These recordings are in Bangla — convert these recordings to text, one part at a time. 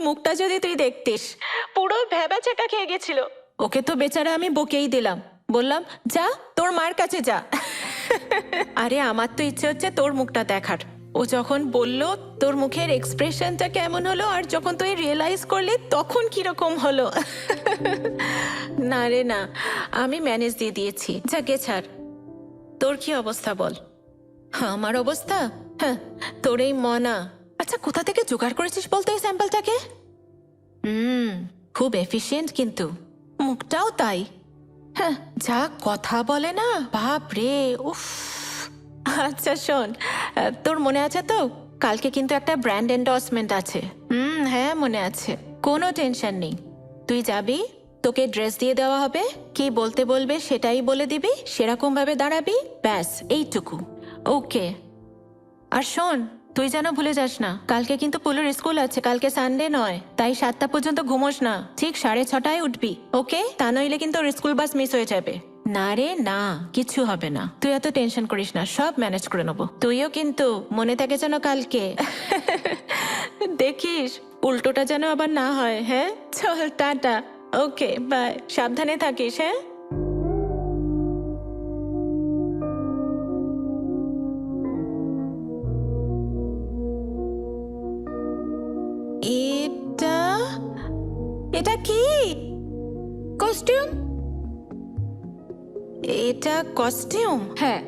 মুখটা যদি তুই দেখতিস, পুরো ভ্যাবাচাকা খেয়ে গেছিল। ওকে তো বেচারা আমি বকেই দিলাম, বললাম যা তোর মার কাছে যা। আরে আমার তো ইচ্ছে হচ্ছে তোর মুখটা দেখার। ও যখন বলল তোর মুখের এক্সপ্রেশনটা কেমন হলো, আর যখন তুই রিয়েলাইজ করলি তখন কিরকম হলো। না রে না, আমি ম্যানেজ দিয়ে দিয়েছি, যাকে ছাড়। তোর কি অবস্থা বল? আমার অবস্থা? হ্যাঁ, তোর এই মনা। আচ্ছা, কোথা থেকে জোগাড় করেছিস বলতো এই স্যাম্পলটাকে? খুব এফিশিয়েন্ট, কিন্তু মুখটাও তাই। হ্যাঁ, যা কথা বলে না, বাপ রে, উফ। আচ্ছা শোন, তোর মনে আছে তো কালকে কিন্তু একটা ব্র্যান্ড এন্ডোর্সমেন্ট আছে? হ্যাঁ মনে আছে, কোনো টেনশন নেই। তুই যাবি, তোকে ড্রেস দিয়ে দেওয়া হবে, কি বলতে বলবে সেটাই বলে দিবি, সেরকম ভাবে দাঁড়াবি, ব্যাস এইটুকু। ওকে। আর শোন, তুই যেন ভুলে যাস না, কালকে কিন্তু পুলের স্কুল আছে, কালকে সানডে নয়, তাই 7টা পর্যন্ত ঘুমোস না, ঠিক 6:30টায় উঠবি, ওকে? তা নইলে কিন্তু ওর স্কুল বাস মিস হয়ে যাবে। না রে না, কিছু হবে না, তুই এত টেনশন করিস না, সব ম্যানেজ করে নেবো। তুইও কিন্তু মনে থাকে যেন কালকে। দেখিস উল্টোটা যেন আবার না হয়। হ্যাঁ চল, টাটা। ওকে বাই, সাবধানে থাকিস। হ্যাঁ, এটা এটা কি কস্টিউম? এটা কস্টিউম? হ্যাঁ।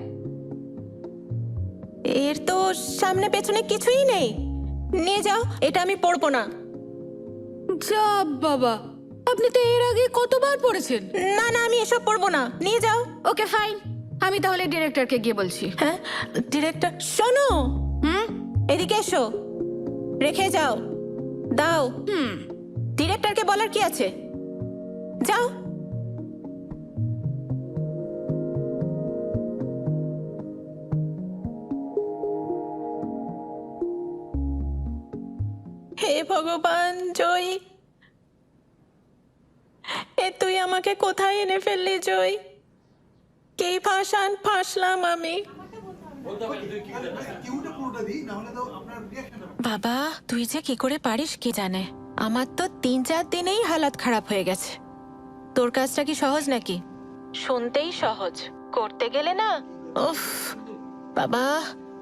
এর তো সামনে পেছনে কিছুই নেই। নিয়ে যাও, এটা আমি পরবো না। যা বাবা, আপনি তো এর আগে কতবার পড়েছেন। না না, আমি এসব পরবো না, নিয়ে যাও। ওকে ফাইন, আমি তাহলে ডিরেক্টরকে গিয়ে বলছি। হ্যাঁ, ডিরেক্টর শোনো, এদিকে এসো, রেখে যাও, দাও। ডিরেক্টরকে বলার কি আছে, যাও। হে ভগবান, জয়, এ তুই আমাকে কোথায় এনে ফেললি জয়? কে ফাঁসলাম আমি। বাবা, তুই যে কি করে পারিস কে জানে। আমার তো 3-4 দিনেই হালাত খারাপ হয়ে গেছে। তোর কাজটা কি সহজ নাকি? শুনতেই সহজ, করতে গেলে না, উফ বাবা,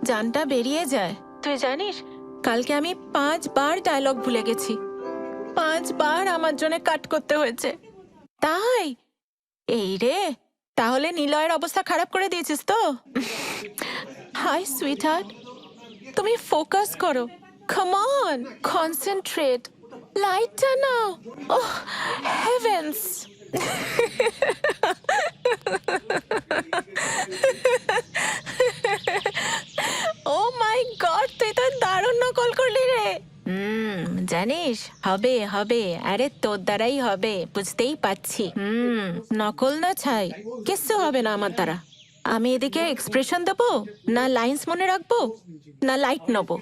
জানটা বেরিয়ে যায়। তুই জানিস কালকে আমি 5 বার ডায়লগ ভুলে গেছি, 5 বার আমার জন্য কাট করতে হয়েছে। তাই এই রে, তাহলে নিলয়ের অবস্থা খারাপ করে দিয়েছিস তো? হাই সুইটহার্ট, তুমি ফোকাস করো, কাম অন, কনসেন্ট্রেট, লাইটটা নাও। ওহ হেভেন্স। ও মাই গড, তুই তো দারুণ নকল করলি রে। জানিস, হবে হবে, আরে তোর দ্বারাই হবে, বুঝতেই পাচ্ছি। নকল না ছাই, কিচ্ছু হবে না আমার দ্বারা। আমি এদিকে এক্সপ্রেশন দেবো না, লাইন্স মনে রাখবো না, লাইট নেবো।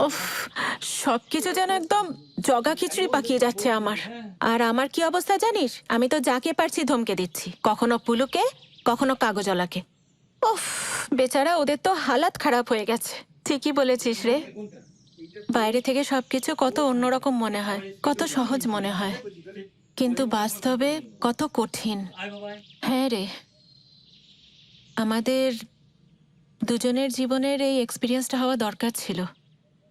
উফ, সবকিছু যেন একদম জগা খিচুড়ি পাকিয়ে যাচ্ছে আমার। আর আমার কি অবস্থা জানিস, আমি তো যাকে পারছি ধমকে দিচ্ছি, কখনো পুলুকে, কখনো কাগজলাকে। উফ, বেচারা ওদের তো হালাত খারাপ হয়ে গেছে। ঠিকই বলেছিস রে, বাইরে থেকে সবকিছু কত অন্যরকম মনে হয়, কত সহজ মনে হয়, কিন্তু বাস্তবে কত কঠিন। হ্যাঁ রে, আমাদের দুজনের জীবনের এই এক্সপিরিয়েন্সটা হওয়া দরকার ছিল।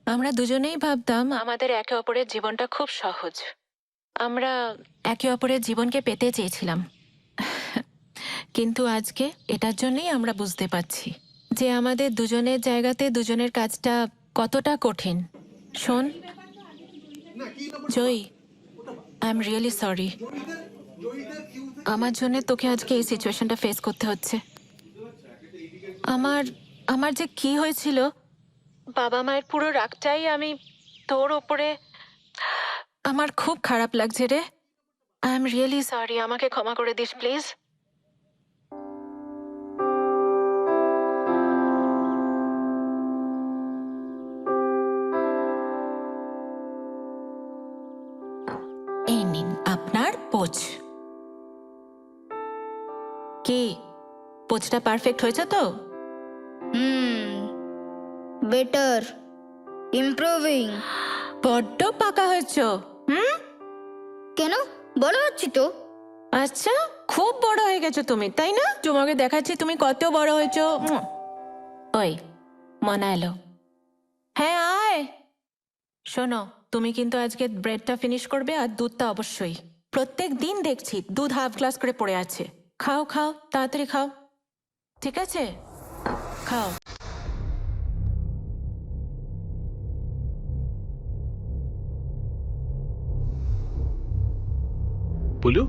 আমরা দুজনেই ভাবতাম আমাদের একে অপরের জীবনটা খুব সহজ, আমরা একে অপরের জীবনকে পেতে চেয়েছিলাম। কিন্তু আজকে এটার জন্যই আমরা বুঝতে পারছি যে আমাদের দুজনের জায়গাতে দুজনের কাজটা কতটা কঠিন। শোন জয়ী, আই এম রিয়েলি সরি, আমার জন্য তোকে আজকে এই সিচুয়েশনটা ফেস করতে হচ্ছে। আমার আমার যে কি হয়েছিল, বাবা মায়ের পুরো রাগটাই আমি তোর ওপরে, আমার খুব খারাপ লাগছে রে। আই এম রিয়েলি সরি, আমাকে ক্ষমা করে দিস প্লিজ। এই নিন আপনার পোচ। কি, পোচটা পারফেক্ট হয়েছে তো? Better, improving. বড্ড পাকা হয়েছো। হুম, কেন? বড় হচ্ছি তো। আচ্ছা, খুব বড় হয়ে গেছো তুমি, তাই না? তোমাকে দেখাচ্ছি তুমি কত বড় হয়েছো। ওই মনে এলো। হ্যাঁ আয়। শোনো, তুমি কিন্তু আজকে ব্রেডটা ফিনিশ করবে, আর দুধটা অবশ্যই। প্রত্যেক দিন দেখছি দুধ হাফ গ্লাস করে পড়ে আছে। খাও খাও, তাড়াতাড়ি খাও। ঠিক আছে, খাও। বুলু,